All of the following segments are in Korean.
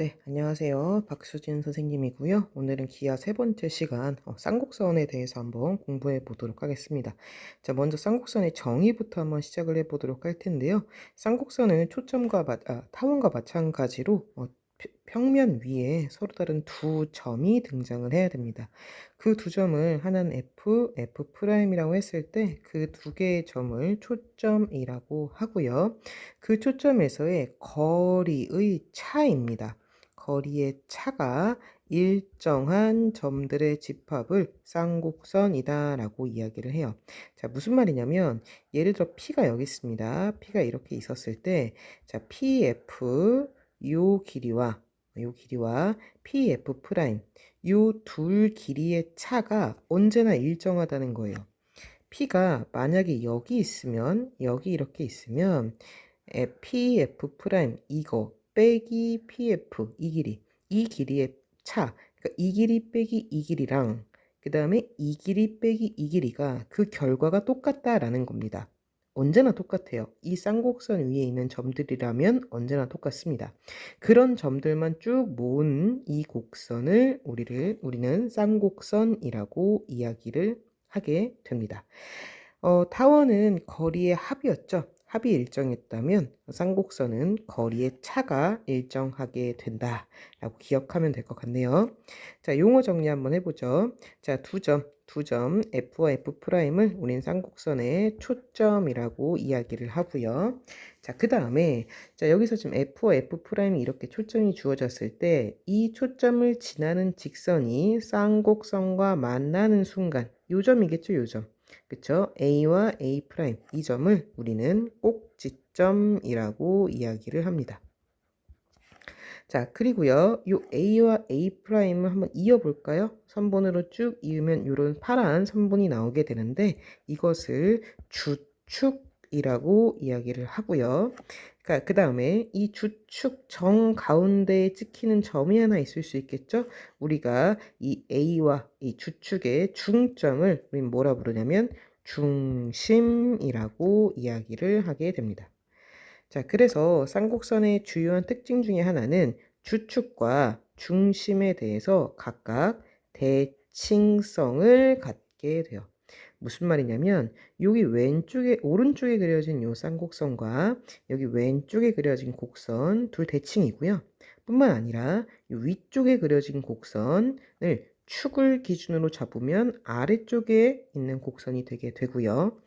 네, 안녕하세요. 박수진 선생님이고요. 오늘은 기하 세 번째 시간 쌍곡선에 대해서 한번 공부해 보도록 하겠습니다. 자, 먼저 쌍곡선의 정의부터 한번 시작을 해 보도록 할 텐데요. 쌍곡선은 타원과 마찬가지로 평면 위에 서로 다른 두 점이 등장을 해야 됩니다. 그 두 점을 하나는 F'이라고 했을 때 그 두 개의 점을 초점이라고 하고요. 그 초점에서의 거리의 차입니다. 거리의 차가 일정한 점들의 집합을 쌍곡선이다라고 이야기를 해요. 자, 무슨 말이냐면 예를 들어 P가 여기 있습니다. P가 이렇게 있었을 때 자, PF 요 길이와 PF 프라임 요 둘 길이의 차가 언제나 일정하다는 거예요. P가 만약에 여기 이렇게 있으면 PF 프라임 이거 빼기 PF 이 길이의 차, 그러니까 이 길이 빼기 이 길이랑 그 다음에 이 길이 빼기 이 길이가 그 결과가 똑같다라는 겁니다. 언제나 똑같아요. 이 쌍곡선 위에 있는 점들이라면 언제나 똑같습니다. 그런 점들만 쭉 모은 이 곡선을 우리는 쌍곡선이라고 이야기를 하게 됩니다. 타원은 거리의 합이었죠. 합이 일정했다면 쌍곡선은 거리의 차가 일정하게 된다라고 기억하면 될 것 같네요. 자, 용어 정리 한번 해보죠. 자, 두 점 F와 F'을 우린 쌍곡선의 초점이라고 이야기를 하고요. 자, 그 다음에 자, 여기서 지금 F와 F'이 이렇게 초점이 주어졌을 때 이 초점을 지나는 직선이 쌍곡선과 만나는 순간 요 점이겠죠, 요 점. 그쵸? A와 A' 이 점을 우리는 꼭지점이라고 이야기를 합니다. 자, 그리고요. 요 A와 A'을 한번 이어볼까요? 선분으로 쭉 이으면 이런 파란 선분이 나오게 되는데 이것을 주축이라고 이야기를 하고요. 그러니까 그 다음에 이 주축 정 가운데에 찍히는 점이 하나 있을 수 있겠죠? 우리가 이 A와 이 주축의 중점을 우리 뭐라 부르냐면 중심이라고 이야기를 하게 됩니다. 자, 그래서 쌍곡선의 주요한 특징 중에 하나는 주축과 중심에 대해서 각각 대칭성을 갖게 돼요. 무슨 말이냐면 여기 오른쪽에 그려진 요 쌍곡선과 여기 왼쪽에 그려진 곡선 둘 대칭이고요. 뿐만 아니라 이 위쪽에 그려진 곡선을 축을 기준으로 잡으면 아래쪽에 있는 곡선이 되게 되고요.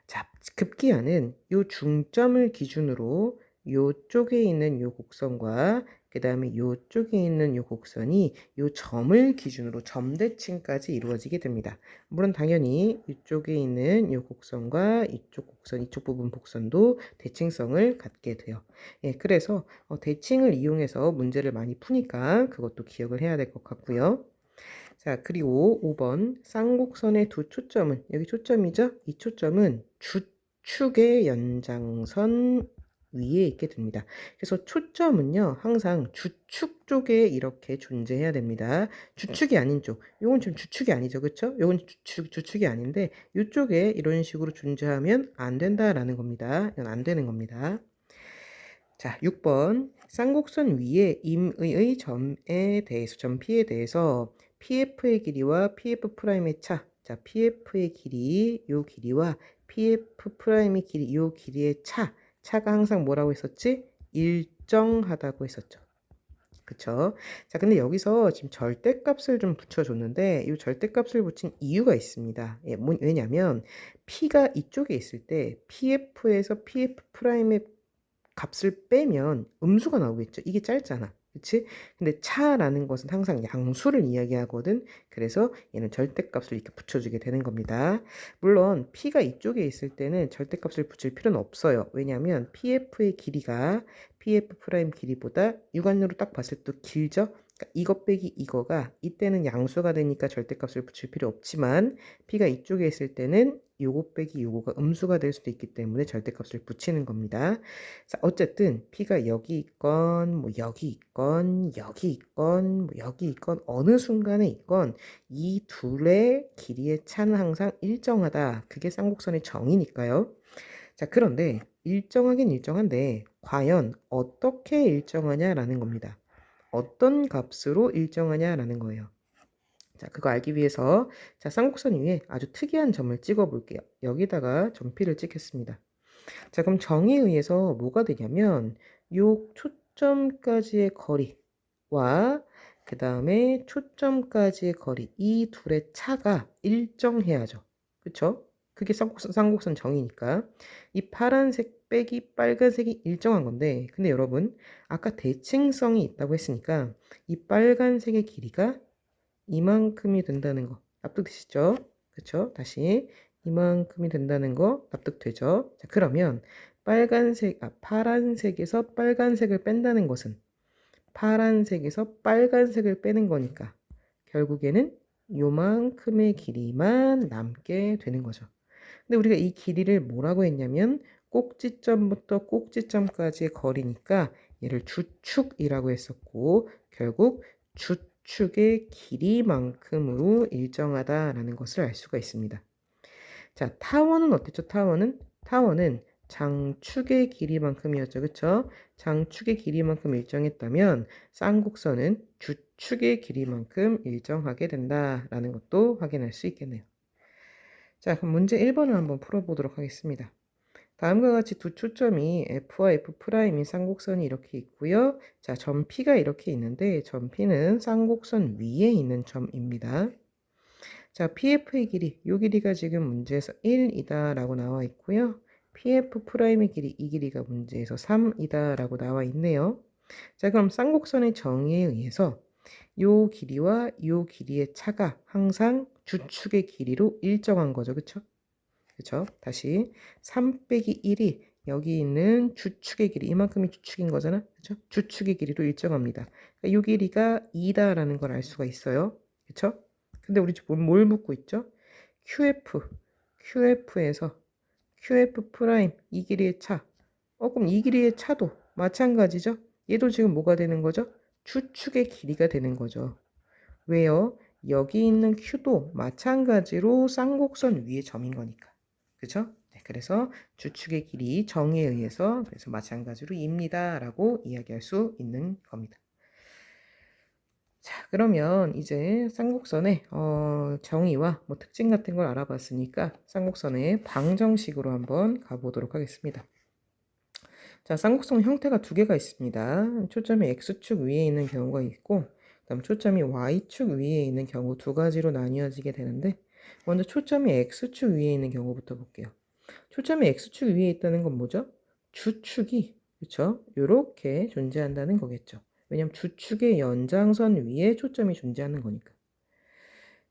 자, 급기야는 요 중점을 기준으로 요쪽에 있는 요 곡선과 그 다음에 요쪽에 있는 요 곡선이 요 점을 기준으로 점대칭까지 이루어지게 됩니다. 물론 당연히 이쪽에 있는 요 곡선과 이쪽 부분 곡선도 대칭성을 갖게 돼요. 예, 그래서 대칭을 이용해서 문제를 많이 푸니까 그것도 기억을 해야 될 것 같고요. 자, 그리고 5번 쌍곡선의 두 초점은 여기 초점이죠? 이 초점은 주축의 연장선 위에 있게 됩니다. 그래서 초점은요 항상 주축 쪽에 이렇게 존재해야 됩니다. 주축이 아닌 쪽, 요건 지금 주축이 아니죠, 그쵸? 요건 주축이 아닌데 이쪽에 이런 식으로 존재하면 안 된다라는 겁니다. 이건 안 되는 겁니다. 자, 6번 쌍곡선 위에 임의의 점에 대해서 점 P에 대해서 PF의 길이와 PF'의 차. 자, PF의 길이 요 길이와 PF'의 길이 요 길이의 차가 항상 뭐라고 했었지? 일정하다고 했었죠. 그쵸? 자, 근데 여기서 지금 절대값을 좀 붙여줬는데 이 절대값을 붙인 이유가 있습니다. 예, 왜냐면 P가 이쪽에 있을 때 PF에서 PF'의 값을 빼면 음수가 나오겠죠. 이게 짧잖아. 그치? 근데 차라는 것은 항상 양수를 이야기하거든. 그래서 얘는 절대값을 이렇게 붙여주게 되는 겁니다. 물론 P가 이쪽에 있을 때는 절대값을 붙일 필요는 없어요. 왜냐하면 PF의 길이가 PF' 길이보다 육안으로 딱 봤을 때 길죠? 그러니까 이거 빼기 이거가 이때는 양수가 되니까 절대값을 붙일 필요 없지만 P가 이쪽에 있을 때는 요거 빼기 요거가 음수가 될 수도 있기 때문에 절대값을 붙이는 겁니다. 자, 어쨌든 P가 여기 있건 뭐 여기 있건 여기 있건 뭐 여기 있건 어느 순간에 있건 이 둘의 길이의 차는 항상 일정하다. 그게 쌍곡선의 정의니까요. 자, 그런데 일정하긴 일정한데 과연 어떻게 일정하냐라는 겁니다. 어떤 값으로 일정하냐라는 거예요. 자, 그거 알기 위해서 자, 쌍곡선 위에 아주 특이한 점을 찍어 볼게요. 여기다가 점피를 찍겠습니다. 자, 그럼 정의에 의해서 뭐가 되냐면 요 초점까지의 거리와 그 다음에 초점까지의 거리, 이 둘의 차가 일정해야죠. 그쵸? 그게 쌍곡선 정의니까. 이 파란색 빼기 빨간색이 일정한 건데, 근데 여러분, 아까 대칭성이 있다고 했으니까 이 빨간색의 길이가 이만큼이 된다는 거 납득되시죠? 그쵸? 다시 이만큼이 된다는 거 납득되죠? 자, 그러면 파란색에서 빨간색을 뺀다는 것은 파란색에서 빨간색을 빼는 거니까 결국에는 요만큼의 길이만 남게 되는 거죠. 근데 우리가 이 길이를 뭐라고 했냐면 꼭지점부터 꼭지점까지의 거리니까 얘를 주축이라고 했었고 결국 주축의 길이만큼으로 일정하다라는 것을 알 수가 있습니다. 자, 타원은 어땠죠? 타원은 장축의 길이만큼이었죠. 그쵸? 장축의 길이만큼 일정했다면 쌍곡선은 주축의 길이만큼 일정하게 된다라는 것도 확인할 수 있겠네요. 자, 그럼 문제 1번을 한번 풀어보도록 하겠습니다. 다음과 같이 두 초점이 F와 F'인 쌍곡선이 이렇게 있고요. 자, 점 P가 이렇게 있는데 점 P는 쌍곡선 위에 있는 점입니다. 자, PF의 길이, 이 길이가 지금 문제에서 1이다 라고 나와 있고요. PF'의 길이, 이 길이가 문제에서 3이다 라고 나와 있네요. 자, 그럼 쌍곡선의 정의에 의해서 요 길이와 요 길이의 차가 항상 주축의 길이로 일정한 거죠. 그쵸? 그쵸? 다시 3 빼기 1이 여기 있는 주축의 길이 이만큼이 주축인 거잖아. 그쵸? 주축의 길이로 일정합니다. 그러니까 이 길이가 2다라는 걸 알 수가 있어요. 그쵸? 근데 우리 지금 뭘 묻고 있죠? QF에서 QF 프라임 이 길이의 차. 그럼 이 길이의 차도 마찬가지죠? 얘도 지금 뭐가 되는 거죠? 주축의 길이가 되는 거죠. 왜요? 여기 있는 Q도 마찬가지로 쌍곡선 위의 점인 거니까. 그죠? 네, 그래서 주축의 길이 정의에 의해서 그래서 마찬가지로 입니다 라고 이야기할 수 있는 겁니다. 자, 그러면 이제 쌍곡선의 정의와 뭐 특징 같은 걸 알아봤으니까 쌍곡선의 방정식으로 한번 가보도록 하겠습니다. 자, 쌍곡선 형태가 두 개가 있습니다. 초점이 X축 위에 있는 경우가 있고 그다음 초점이 Y축 위에 있는 경우 두 가지로 나뉘어지게 되는데 먼저 초점이 X축 위에 있는 경우부터 볼게요. 초점이 X축 위에 있다는 건 뭐죠? 주축이 그렇죠? 이렇게 존재한다는 거겠죠. 왜냐면 주축의 연장선 위에 초점이 존재하는 거니까.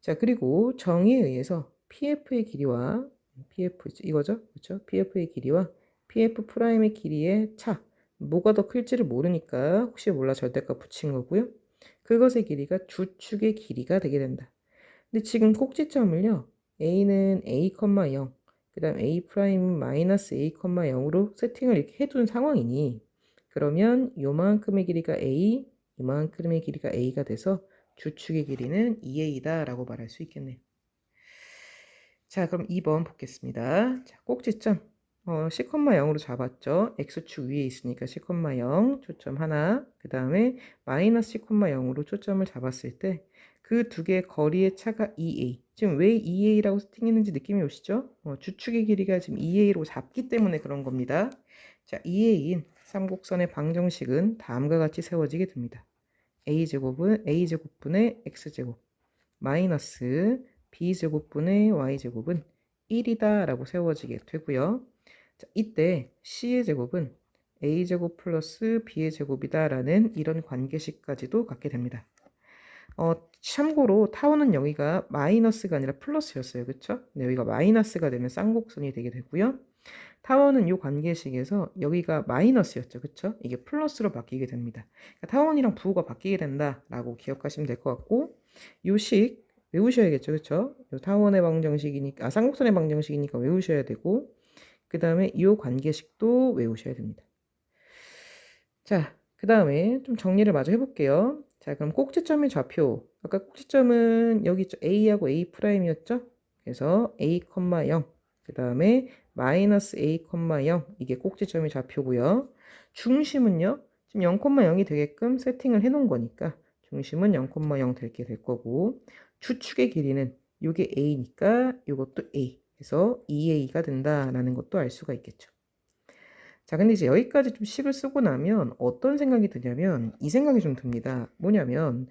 자, 그리고 정의에 의해서 PF의 길이와 PF 이거죠? 그렇죠? PF의 길이와 PF 프라임의 길이의 차 뭐가 더 클지를 모르니까 혹시 몰라 절대값 붙인 거고요. 그것의 길이가 주축의 길이가 되게 된다. 근데 지금 꼭지점을요. A는 A, 0, 그 다음 A 프라임 마이너스 A, 0으로 세팅을 이렇게 해둔 상황이니 그러면 요만큼의 길이가 A, 이만큼의 길이가 A가 돼서 주축의 길이는 2A다 라고 말할 수 있겠네요. 자, 그럼 2번 보겠습니다. 자, 꼭지점 C, 0으로 잡았죠. X축 위에 있으니까 C, 0 초점 하나 그 다음에 마이너스 C, 0으로 초점을 잡았을 때 그 두 개의 거리의 차가 2A. 지금 왜 2A라고 세팅했는지 느낌이 오시죠? 주축의 길이가 지금 2A로 잡기 때문에 그런 겁니다. 자, 2A인 삼곡선의 방정식은 다음과 같이 세워지게 됩니다. A제곱분의 X제곱 마이너스 B제곱분의 Y제곱은 1이다 라고 세워지게 되고요. 자, 이때 C의 제곱은 A제곱 플러스 B의 제곱이다 라는 이런 관계식까지도 갖게 됩니다. 참고로 타원은 여기가 마이너스가 아니라 플러스였어요. 그쵸? 근데 여기가 마이너스가 되면 쌍곡선이 되게 되고요. 타원은 이 관계식에서 여기가 마이너스였죠. 그쵸? 이게 플러스로 바뀌게 됩니다. 그러니까 타원이랑 부호가 바뀌게 된다라고 기억하시면 될 것 같고 요 식 외우셔야겠죠. 그쵸? 요 타원의 방정식이니까 쌍곡선의 방정식이니까 외우셔야 되고 그 다음에 이 관계식도 외우셔야 됩니다. 자, 그 다음에 좀 정리를 마저 해볼게요. 자, 그럼 꼭지점의 좌표. 아까 꼭지점은 여기 있죠. A하고 A 프라임이었죠. 그래서 A, 0. 그 다음에 마이너스 A, 0. 이게 꼭지점의 좌표고요. 중심은요. 지금 0,0이 되게끔 세팅을 해 놓은 거니까 중심은 0,0 되게 될 거고 추축의 길이는 요게 a니까 요것도 a 해서 2a가 된다라는 것도 알 수가 있겠죠. 자, 근데 이제 여기까지 좀 식을 쓰고 나면 어떤 생각이 드냐면 이 생각이 좀 듭니다. 뭐냐면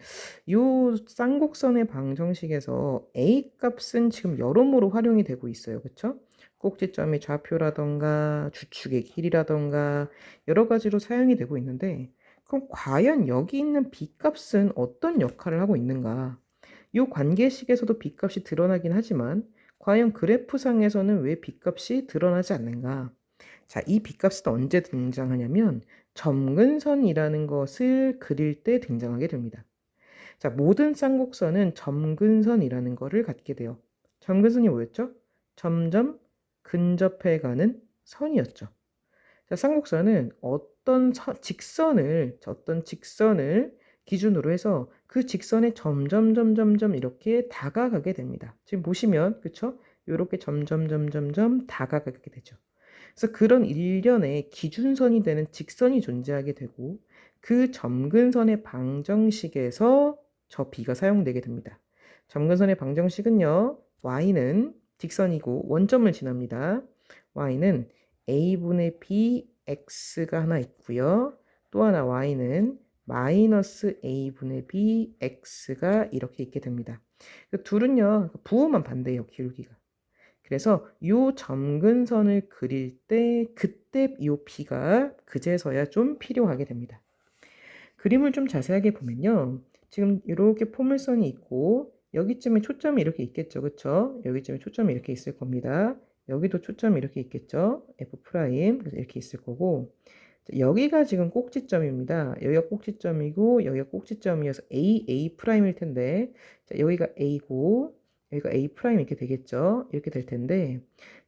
요 쌍곡선의 방정식에서 a 값은 지금 여러모로 활용이 되고 있어요. 그쵸? 꼭지점의 좌표라던가 주축의 길이라던가 여러 가지로 사용이 되고 있는데 그럼 과연 여기 있는 b 값은 어떤 역할을 하고 있는가? 요 관계식에서도 b 값이 드러나긴 하지만 과연 그래프상에서는 왜 b 값이 드러나지 않는가? 자, 이 B값은 언제 등장하냐면 점근선이라는 것을 그릴 때 등장하게 됩니다. 자, 모든 쌍곡선은 점근선이라는 것을 갖게 돼요. 점근선이 뭐였죠? 점점 근접해가는 선이었죠. 자, 쌍곡선은 어떤 직선을 기준으로 해서 그 직선에 점점 이렇게 다가가게 됩니다. 지금 보시면, 그쵸? 이렇게 점점 다가가게 되죠. 그래서 그런 일련의 기준선이 되는 직선이 존재하게 되고 그 점근선의 방정식에서 저 b가 사용되게 됩니다. 점근선의 방정식은요. y는 직선이고 원점을 지납니다. y는 a분의 b x가 하나 있고요. 또 하나 y는 마이너스 a분의 b x가 이렇게 있게 됩니다. 둘은요. 부호만 반대예요. 기울기가. 그래서 요 점근선을 그릴 때 그때 요 B가 그제서야 좀 필요하게 됩니다. 그림을 좀 자세하게 보면요. 지금 이렇게 포물선이 있고 여기쯤에 초점이 이렇게 있겠죠. 그쵸? 여기쯤에 초점이 이렇게 있을 겁니다. 여기도 초점이 이렇게 있겠죠. F' 그래서 이렇게 있을 거고 여기가 지금 꼭지점입니다. 여기가 꼭지점이고 여기가 꼭지점이어서 A''일 텐데 자, 여기가 A고 여기가 A' 이렇게 되겠죠. 이렇게 될 텐데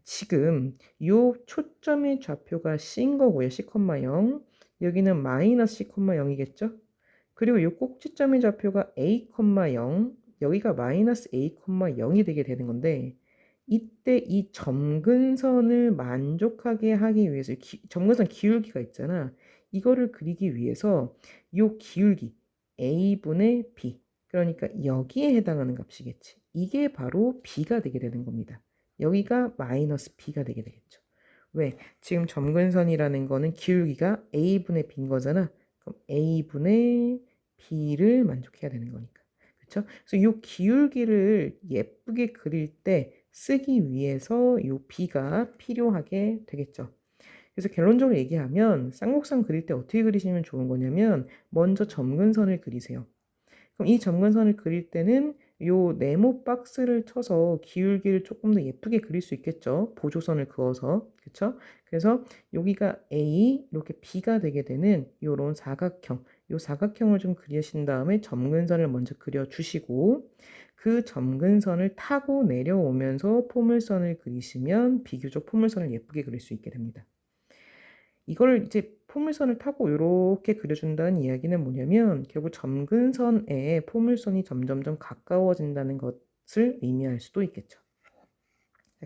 지금 요 초점의 좌표가 C인 거고요. C,0 여기는 마이너스 C,0이겠죠. 그리고 요 꼭지점의 좌표가 A,0 여기가 마이너스 A,0이 되게 되는 건데 이때 이 점근선을 만족하게 하기 위해서 점근선 기울기가 있잖아. 이거를 그리기 위해서 요 기울기 a분의 b 그러니까 여기에 해당하는 값이겠지. 이게 바로 b가 되게 되는 겁니다. 여기가 마이너스 b가 되게 되겠죠. 왜? 지금 점근선이라는 거는 기울기가 a분의 b인 거잖아. 그럼 a분의 b를 만족해야 되는 거니까. 그렇죠? 그래서 이 기울기를 예쁘게 그릴 때 쓰기 위해서 이 B가 필요하게 되겠죠. 그래서 결론적으로 얘기하면 쌍곡선 그릴 때 어떻게 그리시면 좋은 거냐면 먼저 점근선을 그리세요. 그럼 이 점근선을 그릴 때는 요 네모 박스를 쳐서 기울기를 조금 더 예쁘게 그릴 수 있겠죠. 보조선을 그어서. 그쵸? 그래서 여기가 A, 이렇게 B가 되게 되는 요런 사각형. 요 사각형을 좀 그리신 다음에 점근선을 먼저 그려주시고 그 점근선을 타고 내려오면서 포물선을 그리시면 비교적 포물선을 예쁘게 그릴 수 있게 됩니다. 이걸 이제 포물선을 타고 이렇게 그려준다는 이야기는 뭐냐면 결국 점근선에 포물선이 점점점 가까워진다는 것을 의미할 수도 있겠죠.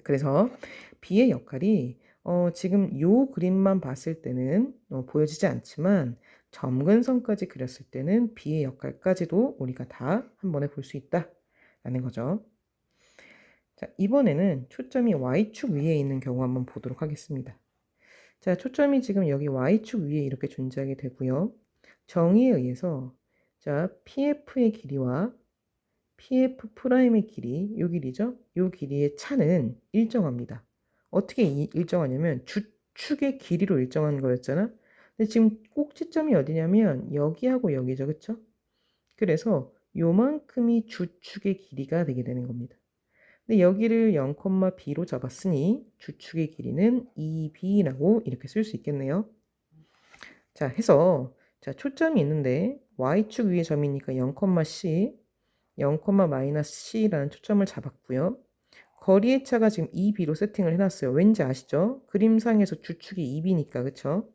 그래서 B의 역할이 지금 요 그림만 봤을 때는 보여지지 않지만 점근선까지 그렸을 때는 B의 역할까지도 우리가 다 한 번에 볼 수 있다라는 거죠. 자, 이번에는 초점이 Y축 위에 있는 경우 한번 보도록 하겠습니다. 자, 초점이 지금 여기 Y축 위에 이렇게 존재하게 되고요. 정의에 의해서 자, PF의 길이와 PF'의 길이, 요 길이죠? 요 길이의 차는 일정합니다. 어떻게 일정하냐면 주축의 길이로 일정한 거였잖아. 근데 지금 꼭지점이 어디냐면 여기하고 여기죠. 그쵸? 그래서 요만큼이 주축의 길이가 되게 되는 겁니다. 근데 여기를 0,b로 잡았으니 주축의 길이는 2b라고 이렇게 쓸 수 있겠네요. 자, 해서 자, 초점이 있는데 y축 위에 점이니까 0,c, 0,-c라는 초점을 잡았고요. 거리의 차가 지금 2b로 세팅을 해놨어요. 왠지 아시죠? 그림상에서 주축이 2b니까 그쵸?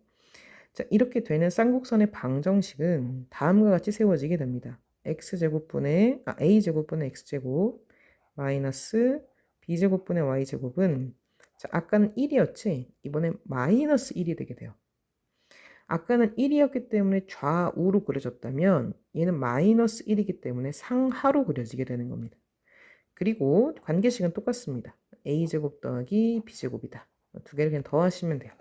자, 이렇게 되는 쌍곡선의 방정식은 다음과 같이 세워지게 됩니다. a제곱분의 x제곱 마이너스 b제곱분의 y제곱은 자, 아까는 1이었지? 이번엔 마이너스 1이 되게 돼요. 아까는 1이었기 때문에 좌우로 그려졌다면 얘는 마이너스 1이기 때문에 상하로 그려지게 되는 겁니다. 그리고 관계식은 똑같습니다. a제곱 더하기 b제곱이다. 두 개를 그냥 더하시면 돼요.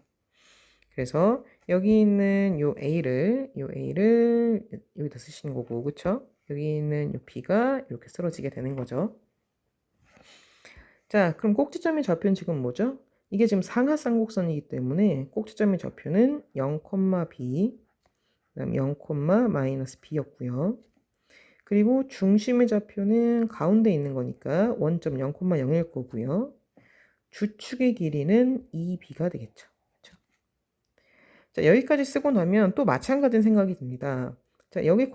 그래서 여기 있는 요 a를 여기다 쓰시는 거고, 그쵸? 여기 있는 요 b가 이렇게 쓰러지게 되는 거죠. 자, 그럼 꼭지점의 좌표는 지금 뭐죠? 이게 지금 상하쌍곡선이기 때문에 꼭지점의 좌표는 0, b, 그 다음 0, 마이너스 b였고요. 그리고 중심의 좌표는 가운데 있는 거니까 원점 0,0일 거고요. 주축의 길이는 2b가 되겠죠. 그렇죠? 자, 여기까지 쓰고 나면 또 마찬가지인 생각이 듭니다. 자, 여기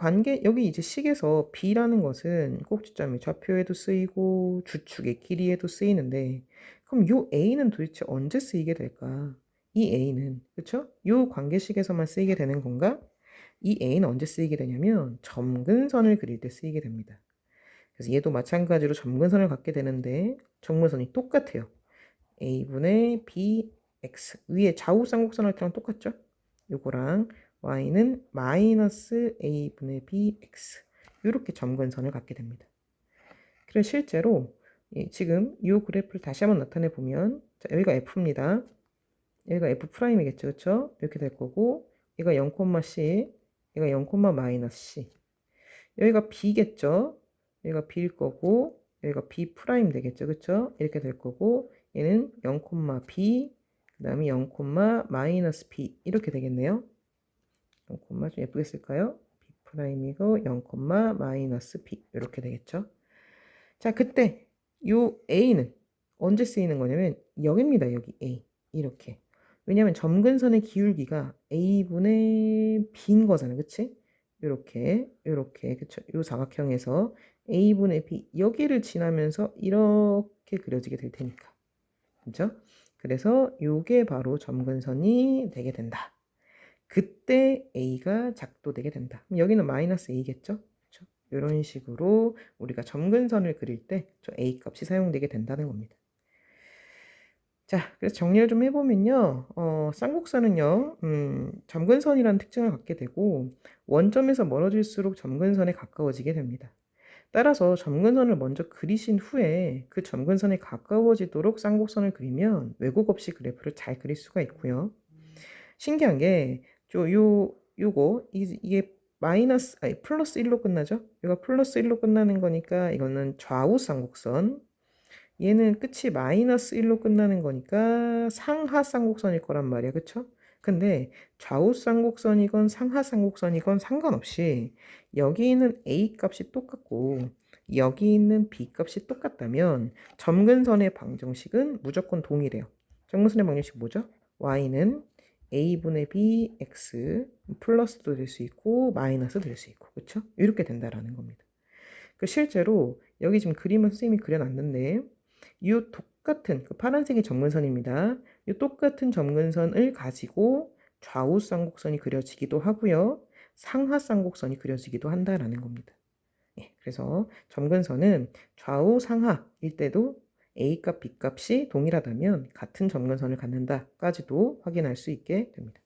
이제 식에서 b라는 것은 꼭지점의 좌표에도 쓰이고 주축의 길이에도 쓰이는데, 그럼 요 a는 도대체 언제 쓰이게 될까? 이 a는, 그렇죠? 요 관계식에서만 쓰이게 되는 건가? 이 a는 언제 쓰이게 되냐면 점근선을 그릴 때 쓰이게 됩니다. 그래서 얘도 마찬가지로 점근선을 갖게 되는데 점근선이 똑같아요. a분의 bx, 위에 좌우 쌍곡선할 때랑 똑같죠? 요거랑 y는 마이너스 a분의 bx, 이렇게 점근선을 갖게 됩니다. 그래서 실제로 지금 이 그래프를 다시 한번 나타내 보면, 자, 여기가 f입니다. 여기가 f'이겠죠, 그렇죠? 이렇게 될 거고, 얘가 0,c, 얘가 0, 마이너스 c, 여기가 b겠죠? 여기가 b일 거고, 여기가 b' 되겠죠, 그렇죠? 이렇게 될 거고, 얘는 0, b, 그 다음에 0, 마이너스 b, 이렇게 되겠네요. 0, 좀 예쁘게 쓸까요? b'이고 0, 마이너스 b, 이렇게 되겠죠. 자, 그때 요 a는 언제 쓰이는 거냐면 여기입니다. 여기 a, 이렇게. 왜냐면 점근선의 기울기가 a분의 b인 거잖아요, 그치? 요렇게, 그쵸? 요 사각형에서 a분의 b, 여기를 지나면서 이렇게 그려지게 될 테니까, 그죠? 그래서 요게 바로 점근선이 되게 된다. 그때 a가 작도되게 된다. 그럼 여기는 마이너스 a겠죠? 그쵸? 이런 식으로 우리가 점근선을 그릴 때 저 a 값이 사용되게 된다는 겁니다. 자, 그래서 정리를 좀 해보면요. 쌍곡선은요, 점근선이라는 특징을 갖게 되고 원점에서 멀어질수록 점근선에 가까워지게 됩니다. 따라서 점근선을 먼저 그리신 후에 그 점근선에 가까워지도록 쌍곡선을 그리면 왜곡 없이 그래프를 잘 그릴 수가 있고요. 신기한 게, 이게 플러스 1로 끝나죠? 이거 플러스 1로 끝나는 거니까 이거는 좌우 쌍곡선. 얘는 끝이 마이너스 1로 끝나는 거니까 상하 쌍곡선일 거란 말이야. 그쵸? 근데 좌우 쌍곡선이건 상하 쌍곡선이건 상관없이 여기 있는 a 값이 똑같고 여기 있는 b 값이 똑같다면 점근선의 방정식은 무조건 동일해요. 점근선의 방정식 뭐죠? y는 a분의 bx 플러스도 될 수 있고 마이너스도 될 수 있고, 그쵸? 이렇게 된다라는 겁니다. 실제로 여기 지금 그림을 선생님이 그려놨는데 이 똑같은 그 파란색이 점근선입니다. 이 똑같은 점근선을 가지고 좌우 쌍곡선이 그려지기도 하고요. 상하 쌍곡선이 그려지기도 한다라는 겁니다. 예, 그래서 점근선은 좌우 상하일 때도 A값, B값이 동일하다면 같은 점근선을 갖는다까지도 확인할 수 있게 됩니다.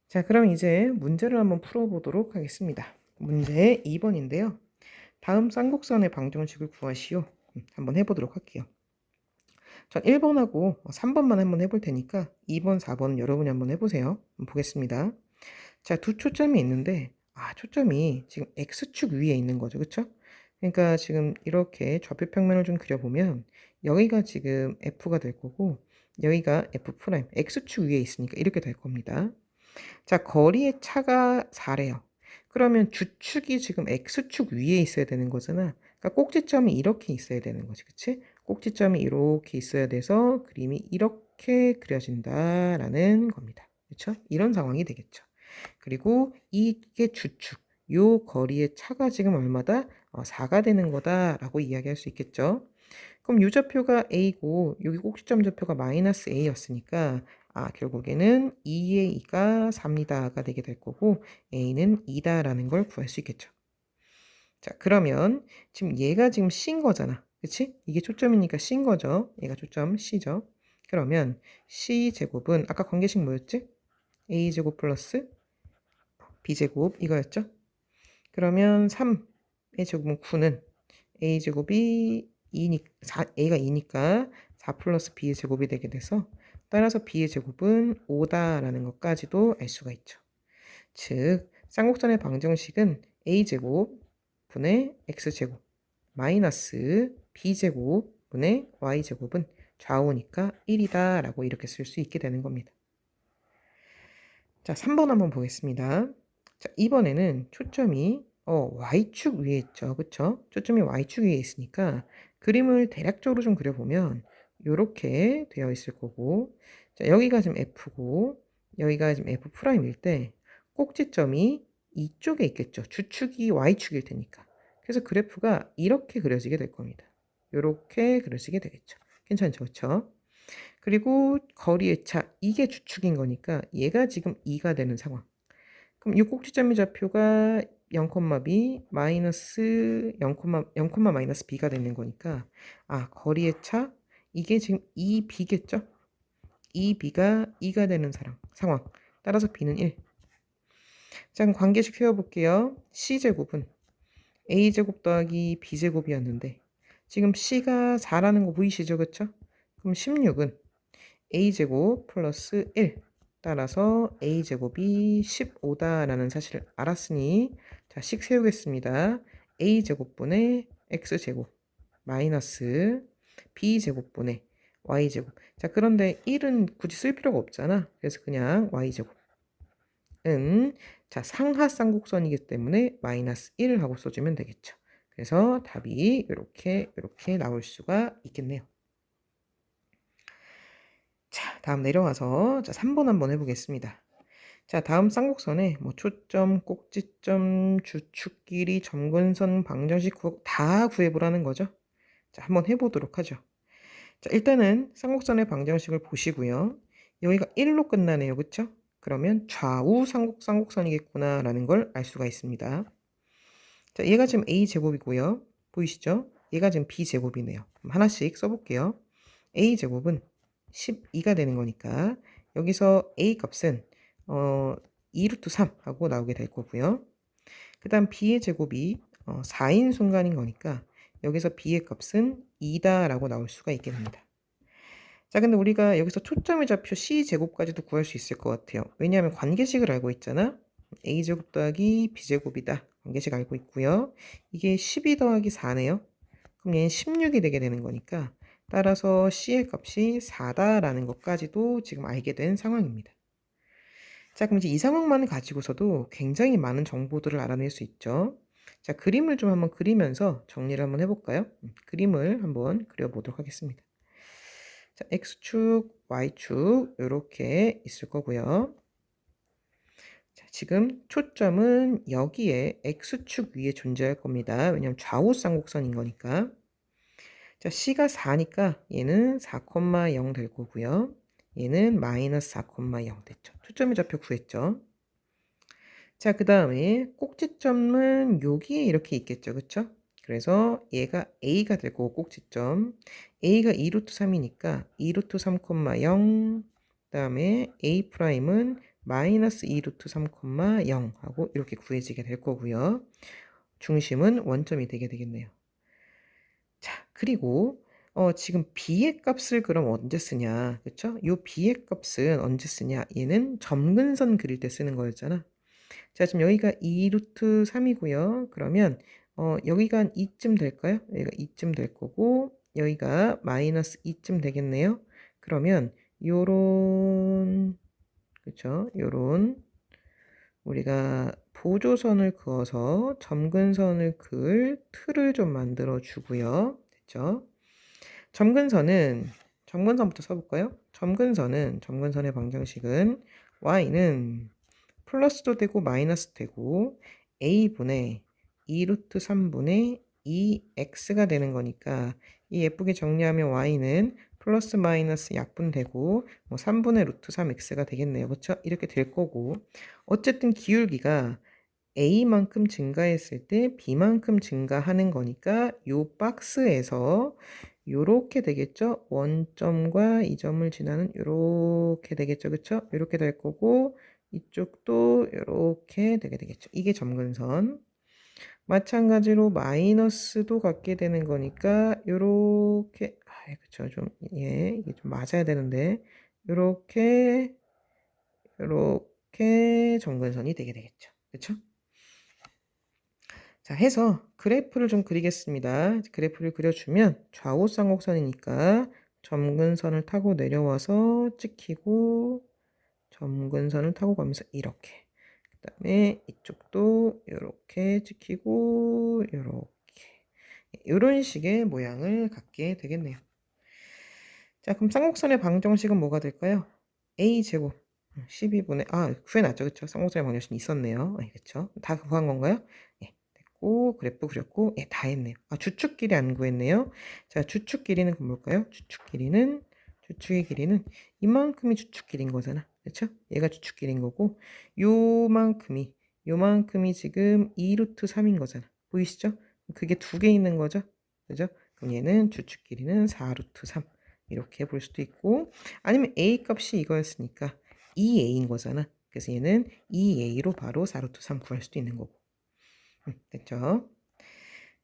자, 그럼 이제 문제를 한번 풀어보도록 하겠습니다. 문제 2번인데요. 다음 쌍곡선의 방정식을 구하시오. 한번 해보도록 할게요. 전 1번하고 3번만 한번 해볼 테니까 2번, 4번 여러분이 한번 해보세요. 보겠습니다. 자, 두 초점이 있는데 초점이 지금 X축 위에 있는 거죠. 그쵸? 그러니까 지금 이렇게 좌표평면을 좀 그려보면 여기가 지금 F가 될 거고 여기가 F', X축 위에 있으니까 이렇게 될 겁니다. 자, 거리의 차가 4래요. 그러면 주축이 지금 X축 위에 있어야 되는 거잖아. 그러니까 꼭지점이 이렇게 있어야 되는 거지. 그치? 꼭지점이 이렇게 있어야 돼서 그림이 이렇게 그려진다라는 겁니다. 그렇죠? 이런 상황이 되겠죠. 그리고 이게 주축, 요 거리의 차가 지금 얼마다? 4가 되는 거다라고 이야기할 수 있겠죠. 그럼 요 좌표가 a고 여기 꼭지점 좌표가 마이너스 a였으니까 결국에는 2의 2가 4입니다가 되게 될 거고 a는 2다라는 걸 구할 수 있겠죠. 자, 그러면 지금 얘가 지금 C인 거잖아. 그치? 이게 초점이니까 C인 거죠. 얘가 초점 C죠. 그러면 C 제곱은 아까 관계식 뭐였지? a제곱 플러스 b제곱 이거였죠? 그러면 3의 제곱은 9는 a제곱이 2아가 2니까 4 플러스 b의 제곱이 되게 돼서 따라서 b의 제곱은 5다라는 것까지도 알 수가 있죠. 즉 쌍곡선의 방정식은 a제곱 분의 x제곱 마이너스 b제곱 분의 y제곱은 좌우니까 1이다 라고 이렇게 쓸 수 있게 되는 겁니다. 자, 3번 한번 보겠습니다. 자, 이번에는 초점이 y축 위에 있죠. 그쵸? 초점이 y축 위에 있으니까 그림을 대략적으로 좀 그려보면 이렇게 되어 있을 거고, 자, 여기가 지금 F고 여기가 지금 F'일 때 꼭지점이 이쪽에 있겠죠. 주축이 y축일 테니까. 그래서 그래프가 이렇게 그려지게 될 겁니다. 이렇게 그려지게 되겠죠. 괜찮죠? 그쵸? 그리고 거리의 차, 이게 주축인 거니까 얘가 지금 2가 되는 상황. 그럼 이 꼭지점의 좌표가 0,b 마이너스 0, 마이너스 b가 되는 거니까 거리의 차 이게 지금 2b겠죠? 2b가 2가 되는 상황. 따라서 b는 1. 자, 그럼 관계식 세워볼게요. c제곱은 a제곱 더하기 b제곱이었는데 지금 c가 4라는 거 보이시죠? 그쵸? 그럼 16은 a제곱 플러스 1 따라서 a제곱이 15다라는 사실을 알았으니 자, 식 세우겠습니다. a제곱분의 x제곱 마이너스 b제곱분의 y제곱. 자, 그런데 1은 굳이 쓸 필요가 없잖아. 그래서 그냥 y제곱은 자, 상하쌍곡선이기 때문에 마이너스 1 하고 써주면 되겠죠. 그래서 답이 이렇게 나올 수가 있겠네요. 자, 다음 내려와서 자, 3번 한번 해보겠습니다. 자, 다음 쌍곡선에 뭐 초점, 꼭지점, 주축 길이, 점근선, 방정식 다 구해보라는 거죠. 자, 한번 해보도록 하죠. 자, 일단은 쌍곡선의 방정식을 보시고요. 여기가 1로 끝나네요. 그쵸? 그러면 좌우 쌍곡선이겠구나 라는 걸 알 수가 있습니다. 자, 얘가 지금 a제곱이고요. 보이시죠? 얘가 지금 b제곱이네요. 그럼 하나씩 써볼게요. a제곱은 12가 되는 거니까 여기서 a 값은 2루트 3 하고 나오게 될 거고요. 그 다음 b의 제곱이 4인 순간인 거니까 여기서 b의 값은 2다 라고 나올 수가 있게 됩니다. 자, 근데 우리가 여기서 초점의 좌표 c제곱까지도 구할 수 있을 것 같아요. 왜냐하면 관계식을 알고 있잖아. a제곱 더하기 b제곱이다. 관계식 알고 있고요. 이게 12 더하기 4네요. 그럼 얘는 16이 되게 되는 거니까 따라서 c의 값이 4다라는 것까지도 지금 알게 된 상황입니다. 자, 그럼 이제 이 상황만 가지고서도 굉장히 많은 정보들을 알아낼 수 있죠. 자, 그림을 좀 한번 그리면서 정리를 한번 해볼까요? 그림을 한번 그려보도록 하겠습니다. 자, x축, y축 이렇게 있을 거고요. 자, 지금 초점은 여기에 x축 위에 존재할 겁니다. 왜냐하면 좌우 쌍곡선인 거니까. 자, c가 4니까 얘는 4,0 될 거고요. 얘는 마이너스 4,0 됐죠. 초점의 좌표 구했죠. 자, 그 다음에 꼭지점은 여기에 이렇게 있겠죠. 그쵸? 그래서 얘가 a가 될 거고 꼭지점. a가 2루트 3이니까 2루트 3,0 그 다음에 a 프라임은 마이너스 2루트 3,0 하고 이렇게 구해지게 될 거고요. 중심은 원점이 되게 되겠네요. 자, 그리고 지금 b의 값을 그럼 언제 쓰냐, 그쵸? 요 b의 값은 언제 쓰냐? 얘는 점근선 그릴 때 쓰는 거였잖아. 자, 지금 여기가 2루트 3이고요. 그러면 여기가 한 2쯤 될까요? 여기가 2쯤 될 거고 여기가 마이너스 2쯤 되겠네요. 그러면 요런, 그쵸? 요런 우리가 보조선을 그어서 점근선을 그을 틀을 좀 만들어 주고요. 됐죠? 점근선부터 써볼까요? 점근선의 방정식은 y는 플러스도 되고 마이너스 되고 a분의 2루트 3분의 2x가 되는 거니까 이 예쁘게 정리하면 y는 플러스 마이너스 약분되고 뭐 3분의 루트 3x가 되겠네요. 그렇죠? 이렇게 될 거고 어쨌든 기울기가 a만큼 증가했을 때 b만큼 증가하는 거니까 요 박스에서 요렇게 되겠죠? 원점과 이 점을 지나는 요렇게 되겠죠? 그쵸? 요렇게 될 거고 이쪽도 이렇게 되게 되겠죠. 이게 점근선. 마찬가지로 마이너스도 갖게 되는 거니까 요렇게 그쵸. 좀 이게 좀 맞아야 되는데 요렇게 요렇게 점근선이 되게 되겠죠. 그쵸? 자, 해서 그래프를 좀 그리겠습니다. 그래프를 그려주면 좌우 쌍곡선이니까 점근선을 타고 내려와서 찍히고 점근선을 타고 가면서 이렇게. 그다음에 이쪽도 요렇게 찍히고 요렇게. 요런 식의 모양을 갖게 되겠네요. 자, 그럼 쌍곡선의 방정식은 뭐가 될까요? a제곱 12분의 구해놨죠. 그쵸? 쌍곡선의 방정식이 있었네요. 그쵸? 다 구한 건가요? 예, 됐고 그래프 그렸고 다 했네요. 주축 길이 안 구했네요. 자, 주축 길이는 그럼 뭘까요? 주축의 길이는 이만큼이 주축 길이인 거잖아. 그쵸? 얘가 주축 길이인 거고 요만큼이 지금 2루트 3인 거잖아. 보이시죠? 그게 두 개 있는 거죠. 그죠? 그럼 얘는 주축 길이는 4루트 3 이렇게 볼 수도 있고, 아니면 a 값이 이거였으니까 2a인 거잖아. 그래서 얘는 2a로 바로 4루트 3 구할 수도 있는 거고. 됐죠?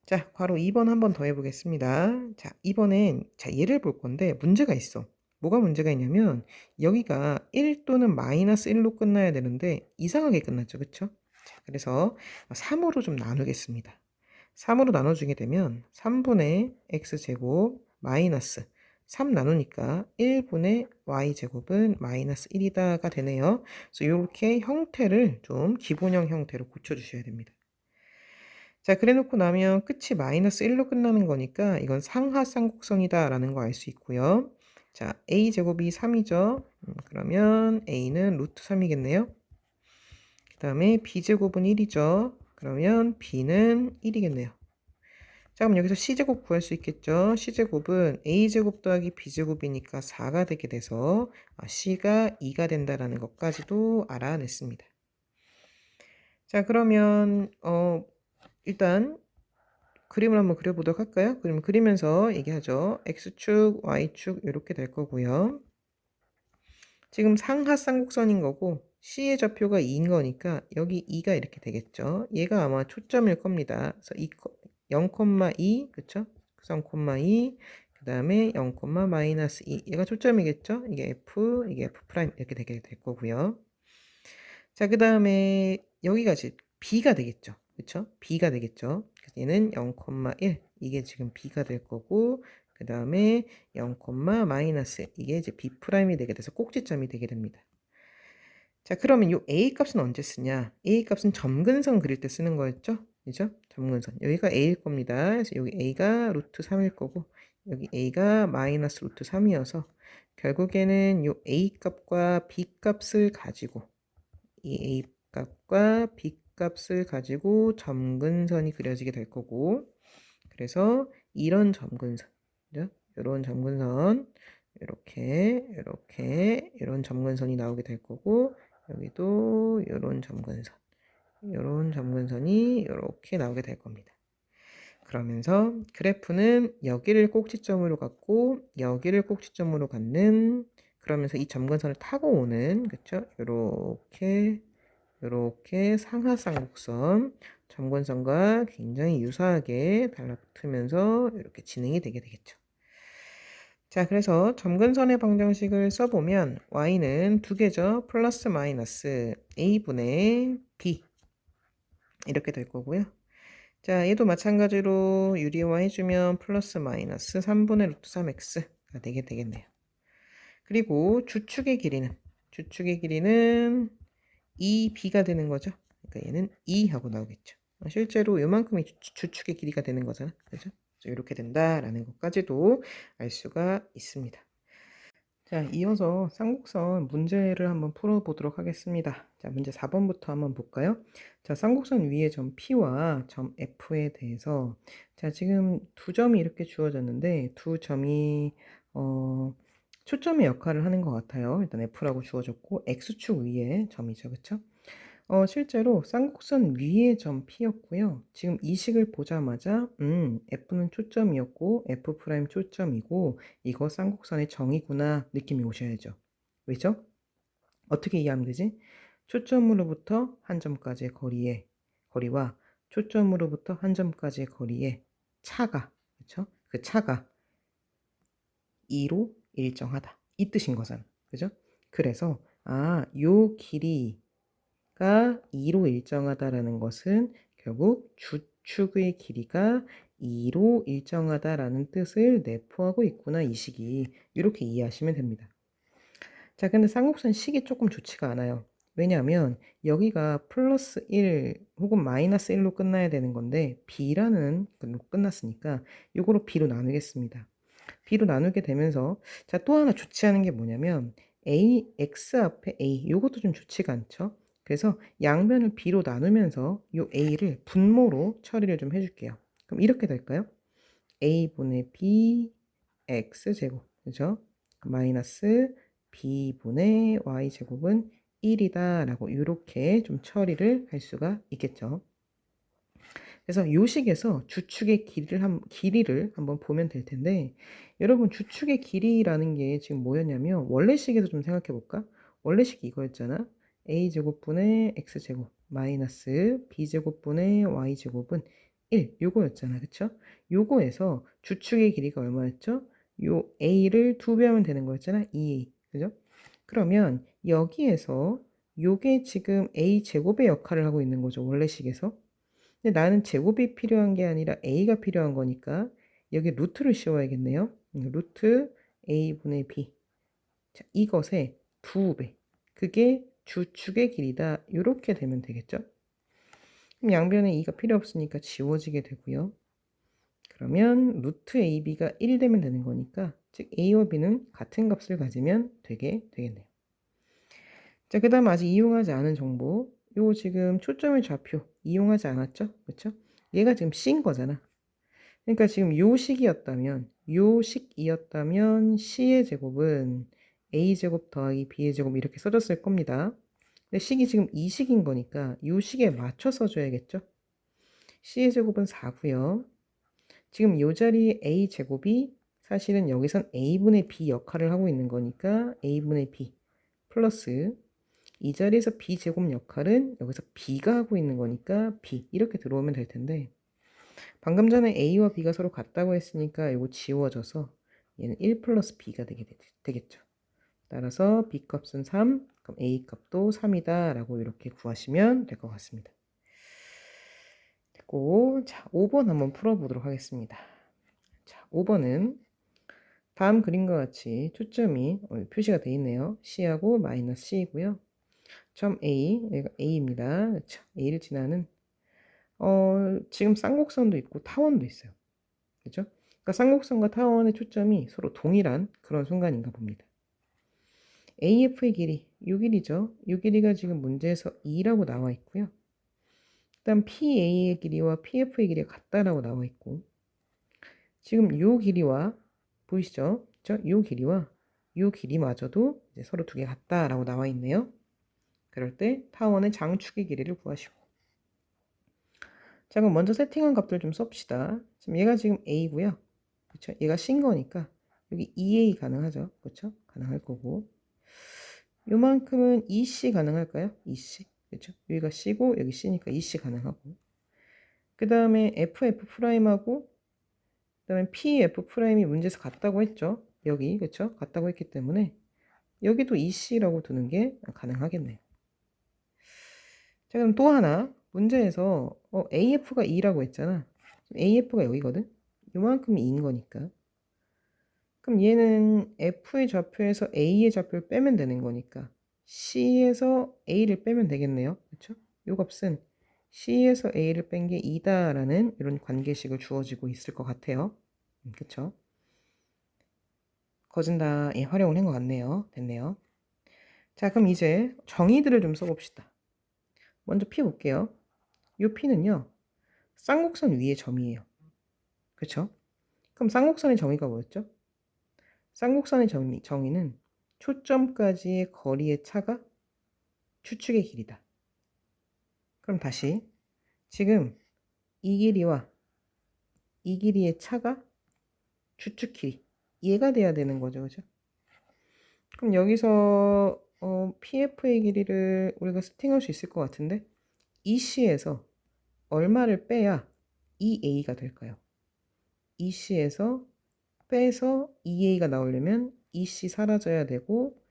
자, 바로 2번 한 번 더 해보겠습니다. 자, 이번엔 얘를 볼 건데 문제가 있어. 뭐가 문제가 있냐면 여기가 1 또는 마이너스 1로 끝나야 되는데 이상하게 끝났죠. 그쵸? 자, 그래서 3으로 좀 나누겠습니다. 3으로 나눠주게 되면 3분의 x제곱 마이너스 3 나누니까 1분의 y제곱은 마이너스 1이다가 되네요. 그래서 이렇게 형태를 좀 기본형 형태로 고쳐주셔야 됩니다. 자, 그래 놓고 나면 끝이 마이너스 1로 끝나는 거니까 이건 상하쌍곡선이다 라는 거 알 수 있고요. 자, a제곱이 3이죠. 그러면 a는 루트 3이겠네요. 그 다음에 b제곱은 1이죠. 그러면 b는 1이겠네요. 자, 그럼 여기서 c제곱 구할 수 있겠죠. c제곱은 a제곱 더하기 b제곱이니까 4가 되게 돼서 c가 2가 된다라는 것까지도 알아냈습니다. 자, 그러면 일단 그림을 한번 그려보도록 할까요? 그럼 그리면서 얘기하죠. x축, y축 이렇게 될 거고요. 지금 상하쌍곡선인 거고 C의 좌표가 2인 거니까 여기 2가 이렇게 되겠죠. 얘가 아마 초점일 겁니다. 그래서 0,2 그쵸? 0,2 그 다음에 0, 마이너스 2 얘가 초점이겠죠? 이게 F, 이게 F' 이렇게 되게 될 거고요. 자, 그 다음에 여기가 이제 B가 되겠죠. 그쵸? B가 되겠죠. 그래서 얘는 0,1 이게 지금 B가 될 거고 그 다음에 0, 마이너스 이게 이제 B'이 되게 돼서 꼭지점이 되게 됩니다. 자, 그러면 이 A 값은 언제 쓰냐? A 값은 점근선 그릴 때 쓰는 거였죠? 그죠? 점근선. 여기가 A일 겁니다. 그래서 여기 A가 루트 3일 거고 여기 A가 마이너스 루트 3이어서 결국에는 이 A 값과 B 값을 가지고 이 A 값과 B 값을 가지고 점근선이 그려지게 될 거고 그래서 이런 점근선, 이런 점근선 이렇게 이런 점근선이 나오게 될 거고 여기도 이런 점근선이 이렇게 나오게 될 겁니다. 그러면서 그래프는 여기를 꼭지점으로 갖고 여기를 꼭지점으로 갖는 그러면서 이 점근선을 타고 오는 그쵸? 이렇게 상하쌍곡선 점근선과 굉장히 유사하게 달라붙으면서 이렇게 진행이 되게 되겠죠. 자, 그래서 점근선의 방정식을 써보면 y는 두 개죠. 플러스 마이너스 a분의 b 이렇게 될 거고요. 자, 얘도 마찬가지로 유리화 해주면 플러스 마이너스 3분의 루트 3x가 되게 되겠네요. 그리고 주축의 길이는 2b가 되는 거죠. 그러니까 얘는 2 하고 나오겠죠. 실제로 요만큼이 주축의 길이가 되는 거잖아. 그죠? 이렇게 된다라는 것까지도 알 수가 있습니다. 자, 이어서 쌍곡선 문제를 한번 풀어보도록 하겠습니다. 자, 문제 4번부터 한번 볼까요? 자, 쌍곡선 위의 점 P와 점 F에 대해서 자, 지금 두 점이 이렇게 주어졌는데 두 점이 초점의 역할을 하는 것 같아요. 일단 F라고 주어졌고 X축 위에 점이죠. 그쵸? 실제로 쌍곡선 위의 점 P였고요. 지금 이 식을 보자마자 F는 초점이었고 F' 초점이고 이거 쌍곡선의 정이구나 느낌이 오셔야죠. 왜죠? 어떻게 이해하면 되지? 초점으로부터 한 점까지의 거리와 초점으로부터 한 점까지의 거리의 차가, 그쵸? 그 차가 2로 일정하다. 이 뜻인 거잖아. 그죠? 그래서 요 길이가 2로 일정하다라는 것은 결국 주축의 길이가 2로 일정하다라는 뜻을 내포하고 있구나, 이 식이. 이렇게 이해하시면 됩니다. 자, 근데 쌍곡선 식이 조금 좋지가 않아요. 왜냐하면 여기가 플러스 1 혹은 마이너스 1로 끝나야 되는 건데 b라는 걸로 끝났으니까 요거로 b로 나누겠습니다. b로 나누게 되면서 자, 또 하나 좋지 않은 게 뭐냐면 x 앞에 a 요것도 좀 좋지가 않죠. 그래서 양변을 b로 나누면서 요 a를 분모로 처리를 좀 해줄게요. 그럼 이렇게 될까요? a분의 b x제곱, 그죠? 마이너스 b분의 y제곱은 1이다 라고 이렇게 좀 처리를 할 수가 있겠죠. 그래서 요 식에서 주축의 길이를 한번 보면 될 텐데, 여러분 주축의 길이라는 게 지금 뭐였냐면 원래식에서 좀 생각해 볼까? 원래식이 이거였잖아. a제곱분의 x제곱 마이너스 b제곱분의 y제곱은 1 요거였잖아. 그쵸? 요거에서 주축의 길이가 얼마였죠? 요 a를 2배 하면 되는 거였잖아. 2a. 그죠? 그러면 여기에서 요게 지금 a제곱의 역할을 하고 있는 거죠. 원래식에서. 근데 나는 제곱이 필요한 게 아니라 a가 필요한 거니까 여기 루트를 씌워야겠네요. 루트 a분의 b. 자, 이것의 2배. 그게 주축의 길이다. 이렇게 되면 되겠죠? 그럼 양변에 2가 필요 없으니까 지워지게 되고요. 그러면 루트 ab가 1 되면 되는 거니까 즉 a와 b는 같은 값을 가지면 되겠네요. 자, 그 다음 아직 이용하지 않은 정보. 요 지금 초점의 좌표 이용하지 않았죠? 그쵸? 얘가 지금 C인 거잖아. 그러니까 지금 요 식이었다면 C의 제곱은 A제곱 더하기 B의 제곱 이렇게 써졌을 겁니다. 근데 식이 지금 이 식인 거니까 요 식에 맞춰 써줘야겠죠? C의 제곱은 4고요. 지금 요 자리에 A제곱이 사실은 여기선 A분의 B 역할을 하고 있는 거니까 A분의 B 플러스 이 자리에서 b제곱 역할은 여기서 b가 하고 있는 거니까 b 이렇게 들어오면 될 텐데 방금 전에 a와 b가 서로 같다고 했으니까 이거 지워져서 얘는 1 플러스 b가 되겠죠. 따라서 b 값은 3, 그럼 a 값도 3이다 라고 이렇게 구하시면 될 것 같습니다. 됐고, 자, 5번 한번 풀어보도록 하겠습니다. 자, 5번은 다음 그림과 같이 초점이 표시가 되어 있네요. C하고 마이너스 C이고요. 점 A, 여기가 A입니다. 그렇죠? A를 지나는 지금 쌍곡선도 있고 타원도 있어요. 그렇죠? 그러니까 쌍곡선과 타원의 초점이 서로 동일한 그런 순간인가 봅니다. AF의 길이, 이 길이죠. 이 길이가 지금 문제에서 2라고 나와 있고요. 일단 PA의 길이와 PF의 길이가 같다라고 나와 있고 지금 이 길이와 보이시죠? 그렇죠? 이 길이와 이 길이마저도 이제 서로 두 개 같다라고 나와 있네요. 그럴 때 타원의 장축의 길이를 구하시고 자, 그럼 먼저 세팅한 값들 좀 썹시다. 지금 얘가 지금 A고요. 그쵸? 얘가 C인 거니까 여기 2A 가능하죠. 그쵸? 가능할 거고 요만큼은 2C 가능할까요? 2C. 그쵸? 여기가 C고 여기 C니까 2C 가능하고 그 다음에 FF'하고 그 다음에 PF'이 문제에서 같다고 했죠. 여기 그쵸? 같다고 했기 때문에 여기도 2C라고 두는 게 가능하겠네요. 자, 그럼 또 하나 문제에서 AF가 2라고 했잖아. AF가 여기거든. 요만큼이 2인 거니까. 그럼 얘는 F의 좌표에서 A의 좌표를 빼면 되는 거니까 C에서 A를 빼면 되겠네요. 그렇죠? 요 값은 C에서 A를 뺀 게 2다라는 이런 관계식을 주어지고 있을 것 같아요. 그렇죠? 거진 다 활용을 한 것 같네요. 됐네요. 자, 그럼 이제 정의들을 좀 써봅시다. 먼저 P 볼게요. 요 P는요. 쌍곡선 위의 점이에요. 그렇죠? 그럼 쌍곡선의 정의가 뭐였죠? 쌍곡선의 정의는 초점까지의 거리의 차가 추축의 길이다. 그럼 다시 지금 이 길이와 이 길이의 차가 추축 길이 얘가 돼야 되는 거죠. 그죠? 그럼 여기서 PF의 길이를 우리가 세팅할 수 있을 것 같은데 EC에서 얼마를 빼야 EA가 될까요? EC에서 빼서 EA가 나오려면 EC 사라져야 되고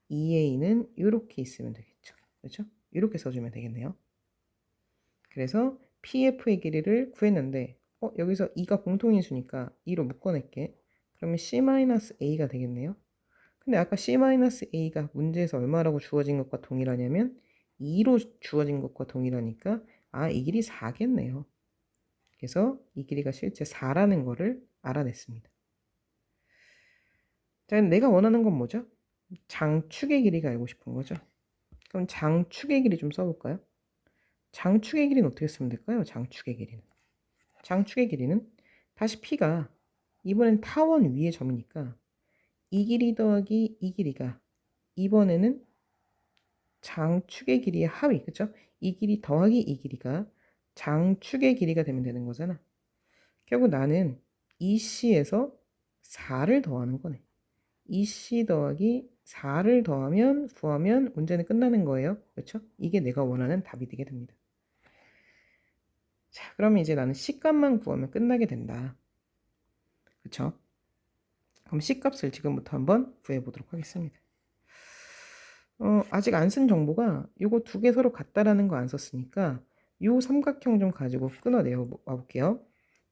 EA는 이렇게 있으면 되겠죠. 그렇죠? 이렇게 써주면 되겠네요. 그래서 PF의 길이를 구했는데 여기서 2가 공통인수니까 2로 묶어낼게. 그러면 C-A가 되겠네요. 근데 아까 C-A가 문제에서 얼마라고 주어진 것과 동일하냐면 2로 주어진 것과 동일하니까 이 길이 4겠네요. 그래서 이 길이가 실제 4라는 거를 알아냈습니다. 자, 내가 원하는 건 뭐죠? 장축의 길이가 알고 싶은 거죠. 그럼 장축의 길이 좀 써볼까요? 장축의 길이는 어떻게 쓰면 될까요? 장축의 길이는. 장축의 길이는 다시 P가 이번엔 타원 위의 점이니까 이 길이 더하기 이 길이가 이번에는 장축의 길이의 합이, 그쵸? 이 길이 더하기 이 길이가 장축의 길이가 되면 되는 거잖아. 결국 나는 EC에서 4를 더하는 거네. EC 더하기 4를 구하면 문제는 끝나는 거예요. 그렇죠? 이게 내가 원하는 답이 되게 됩니다. 자, 그러면 이제 나는 C값만 구하면 끝나게 된다. 그렇죠? 그럼 C값을 지금부터 한번 구해보도록 하겠습니다. 아직 안 쓴 정보가 요거 두 개 서로 같다라는 거 안 썼으니까 요 삼각형 좀 가지고 끊어내어 볼게요.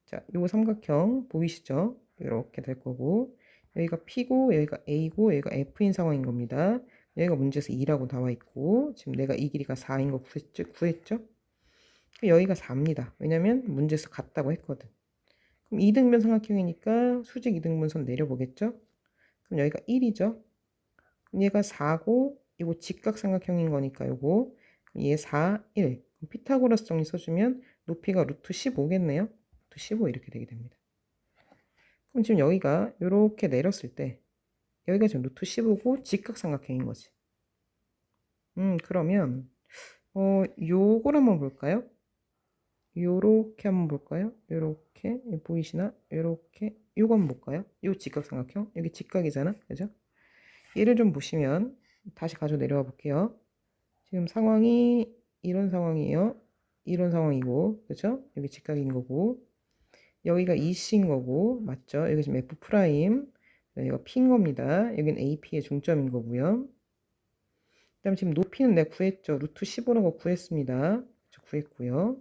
자, 요 삼각형 보이시죠? 이렇게 될 거고 여기가 P고 여기가 A고 여기가 F인 상황인 겁니다. 여기가 문제에서 2라고 나와 있고 지금 내가 이 길이가 4인 거 구했죠? 여기가 4입니다. 왜냐면 문제에서 같다고 했거든. 그럼 2등변 삼각형이니까 수직 2등분선 내려보겠죠? 그럼 여기가 1이죠? 얘가 4고 이거 직각삼각형인 거니까 요거 얘 4, 1 피타고라스 정리 써주면 높이가 루트 15겠네요. 루트 15 이렇게 되게 됩니다. 그럼 지금 여기가 이렇게 내렸을 때 여기가 지금 루트 15고 직각삼각형인 거지. 그러면 요걸 한번 볼까요? 요렇게 한번 볼까요? 요렇게 보이시나? 요렇게 요거 한번 볼까요? 요 직각삼각형 여기 직각이잖아, 그죠? 얘를 좀 보시면 다시 가져 내려와 볼게요. 지금 상황이 이런 상황이에요. 이런 상황이고, 그렇죠? 여기 직각인 거고, 여기가 EC인 거고, 맞죠? 여기 지금 F 프라임, 여기가 P인 겁니다. 여기는 AP의 중점인 거고요. 그다음 지금 높이는 내가 구했죠. 루트 15라고 구했습니다. 구했고요.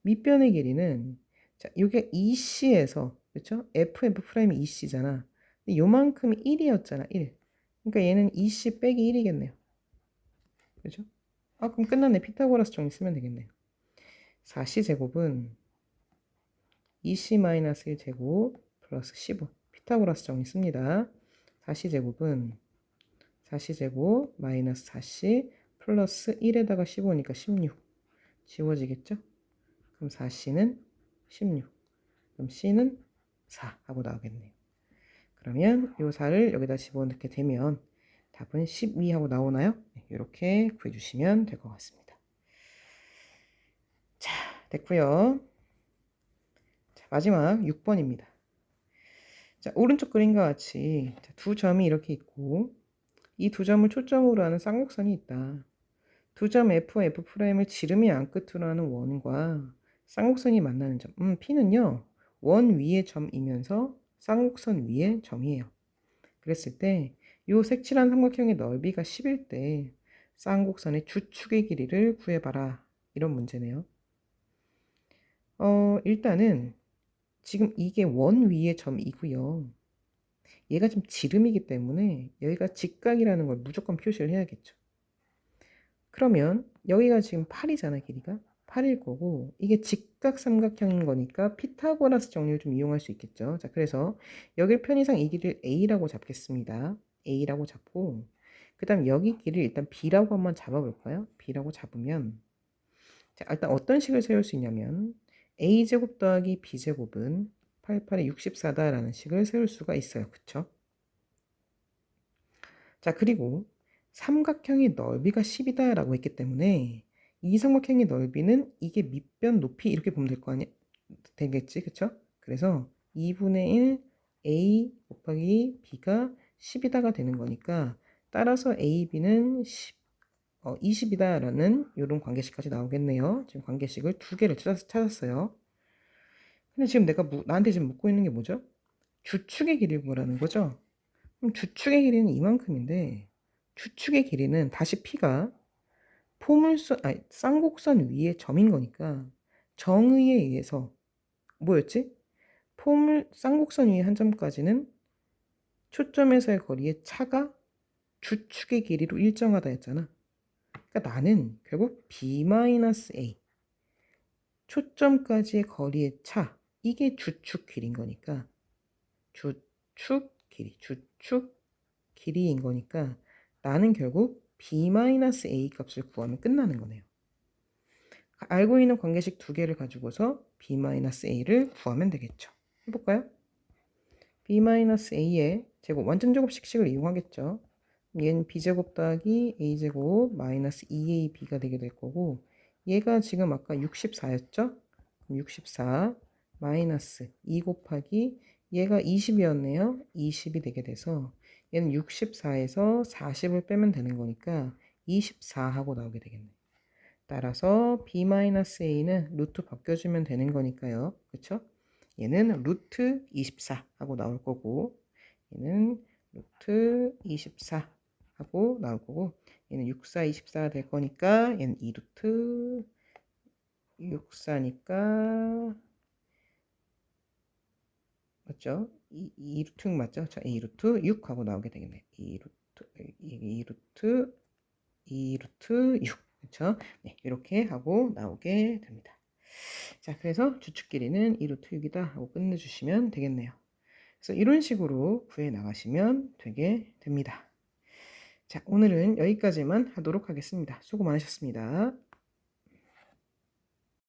밑변의 길이는 자, 이게 EC에서 그렇죠? FF 프라임이 EC잖아. 근데 요만큼이 1이었잖아. 1. 그러니까 얘는 EC 빼기 1이겠네요. 그렇죠? 그럼 끝났네. 피타고라스 정리 쓰면 되겠네요. 4c제곱은 2c-1제곱 플러스 15. 피타고라스 정리 씁니다. 4c제곱은 4c제곱 마이너스 4c 플러스 1에다가 15니까 16. 지워지겠죠? 그럼 4c는 16. 그럼 c는 4 하고 나오겠네요. 그러면 이 4를 여기다 집어넣게 되면 답은 12 하고 나오나요? 네, 이렇게 구해주시면 될 것 같습니다. 자, 됐고요. 자, 마지막 6번입니다. 자, 오른쪽 그림과 같이 두 점이 이렇게 있고 이 두 점을 초점으로 하는 쌍곡선이 있다. 두 점 F와 F'을 지름이 안 끝으로 하는 원과 쌍곡선이 만나는 점. P는요. 원 위의 점이면서 쌍곡선 위의 점이에요. 그랬을 때 이 색칠한 삼각형의 넓이가 10일 때 쌍곡선의 주축의 길이를 구해봐라. 이런 문제네요. 일단은 지금 이게 원 위의 점이고요. 얘가 좀 지름이기 때문에 여기가 직각이라는 걸 무조건 표시를 해야겠죠. 그러면 여기가 지금 8이잖아, 길이가. 8일 거고 이게 직각삼각형인 거니까 피타고라스 정리를 좀 이용할 수 있겠죠. 자, 그래서 여기 편의상 이 길이를 A라고 잡겠습니다. A라고 잡고 그 다음 여기 길이를 일단 B라고 한번 잡아볼까요? B라고 잡으면 자, 일단 어떤 식을 세울 수 있냐면 A제곱 더하기 B제곱은 88에 64다라는 식을 세울 수가 있어요. 그쵸? 자, 그리고 삼각형의 넓이가 10이다 라고 했기 때문에 이 삼각형의 넓이는 이게 밑변 높이 이렇게 보면 될 거 아니야? 되겠지, 그쵸? 그래서 2분의 1 A 곱하기 B가 10이다가 되는 거니까 따라서 A, B는 20이다 라는 이런 관계식까지 나오겠네요. 지금 관계식을 두 개를 찾았어요. 근데 지금 내가 나한테 지금 묻고 있는 게 뭐죠? 주축의 길이를 구하라는 거죠. 그럼 주축의 길이는 이만큼인데 주축의 길이는 다시 P가 쌍곡선 위의 점인 거니까 정의에 의해서 뭐였지? 쌍곡선 위의 한 점까지는 초점에서의 거리의 차가 주축의 길이로 일정하다 했잖아. 그러니까 나는 결국 B-A 초점까지의 거리의 차, 이게 주축 길이인 거니까 주축 길이인 거니까 나는 결국 B-A 값을 구하면 끝나는 거네요. 알고 있는 관계식 두 개를 가지고서 B-A를 구하면 되겠죠. 해볼까요? B-A의 제곱, 완전 제곱 식식을 이용하겠죠. 얘는 B제곱 더하기 A제곱 마이너스 2AB가 되게 될 거고, 얘가 지금 아까 64였죠? 64 마이너스 2 곱하기 얘가 20이었네요. 20이 되게 돼서 얘는 64에서 40을 빼면 되는 거니까 24 하고 나오게 되겠네요. 따라서 B-A는 루트 바뀌어주면 되는 거니까요. 그쵸? 얘는 루트 24 하고 나올 거고, 얘는 루트 24 하고 나올 거고, 얘는 64, 24가 될 거니까 얘는 2루트 64니까 맞죠? 2루트 맞죠? 자, 2루트 6 하고 나오게 되겠네. 2루트 6. 그렇죠? 네, 이렇게 하고 나오게 됩니다. 자, 그래서 주축 길이는 2루트 6이다 하고 끝내주시면 되겠네요. 그래서 이런 식으로 구해 나가시면 되게 됩니다. 자, 오늘은 여기까지만 하도록 하겠습니다. 수고 많으셨습니다.